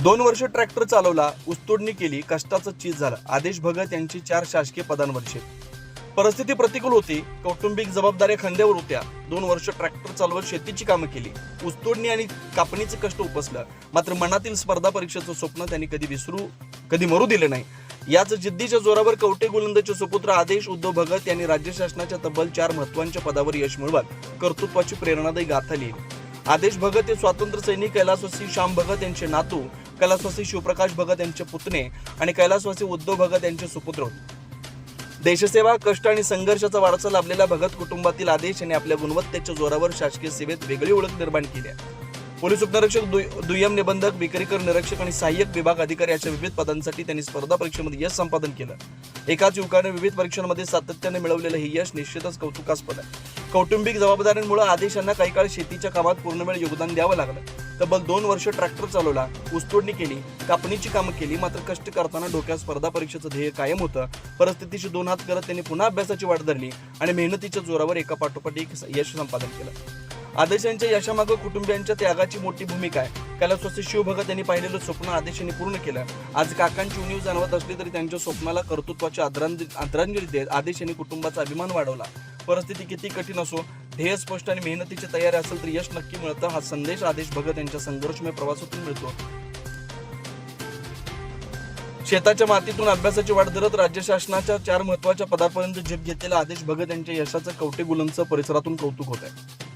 2 वर्ष ट्रॅक्टर चालवला, ऊसतोडणी केली, कष्टाचं चीज झालं. आदेश भगत यांची 4 शासकीय पदांवरची परिस्थिती प्रतिकूल होती. कौटुंबिक जबाबदाऱ्या खांद्यावर होत्या. 2 वर्ष ट्रॅक्टर चालवत शेतीची कामं केली. ऊसतोडणी आणि कापणीचे कष्ट उपसलं. मात्र मनातील स्पर्धा परीक्षेचं स्वप्न त्यांनी कधी मरू दिले नाही. याच जिद्दीच्या जोरावर कवटे गोलंदाजचे सुपुत्र आदेश उद्धव भगत यांनी राज्य शासनाच्या तब्बल 4 महत्त्वाच्या पदावर यश मिळवत कर्तृत्वाची प्रेरणादायी गाथा लिहिली. आदेश भगत हे स्वातंत्र्य सैनिक कैलासवासी श्याम भगत यांचे नातू, कैलासवासी शिवप्रकाश भगत यांचे पुतणे आणि कैलासवासी उद्धव भगत यांचे सुपुत्र होते. देशसेवा, कष्ट आणि संघर्षाचा वारसा लाभलेल्या भगत कुटुंबातील आदेश यांनी आपल्या गुणवत्तेच्या जोरावर शासकीय सेवेत वेगळी ओळख निर्माण केली आहे. पोलीस उपनिरीक्षक, दुय्यम निबंधक, विक्रीकर निरीक्षक आणि सहाय्यक विभाग अधिकारी अशा विविध पदांसाठी त्यांनी स्पर्धा परीक्षेमध्ये यश संपादन केलं. एकाच युवकाने विविध परीक्षांमध्ये सातत्याने मिळवलेलं हे यश निश्चितच कौतुकास्पद आहे. कौटुंबिक जबाबदाऱ्यांमुळे आदेश यांना काही काळ शेतीच्या कामात पूर्णवेळ योगदान द्यावं लागलं. तब्बल 2 वर्ष ट्रॅक्टर चालवला, ऊसतोडणी केली, कापणीची कामं केली. मात्र कष्ट करताना डोक्यात स्पर्धा परीक्षेचं ध्येय कायम होतं. परिस्थितीशी 2 हात करत त्यांनी पुन्हा अभ्यासाची वाट धरली आणि मेहनतीच्या जोरावर एका पाठोपाठ एक यश संपादन केलं. आदेश यांच्या यशामागे कुटुंबियांच्या त्यागाची मोठी भूमिका आहे. कैलासवासी शिव भगत यांनी पाहिलेलं स्वप्न आदेश यांनी पूर्ण केलं. आज काकांची उणीव जाणवत असली तरी त्यांच्या स्वप्नाला कर्तृत्वाची आदरांजली देत आदेश यांनी कुटुंबाचा अभिमान वाढवला. परिस्थिती किती कठीण असो, ध्येय स्पष्ट आणि मेहनतीची तयारी असेल तर यश नक्की मिळतं. हा संदेश आदेश भगत यांच्या संघर्षमय प्रवासातून मिळतो. शेताच्या मातीतून अभ्यासाची वाट धरत राज्य शासनाच्या 4 महत्त्वाच्या पदापर्यंत झेप घेतलेला आदेश भगत यांच्या यशाचं कवटे गुलंच परिसरातून कौतुक होत आहे.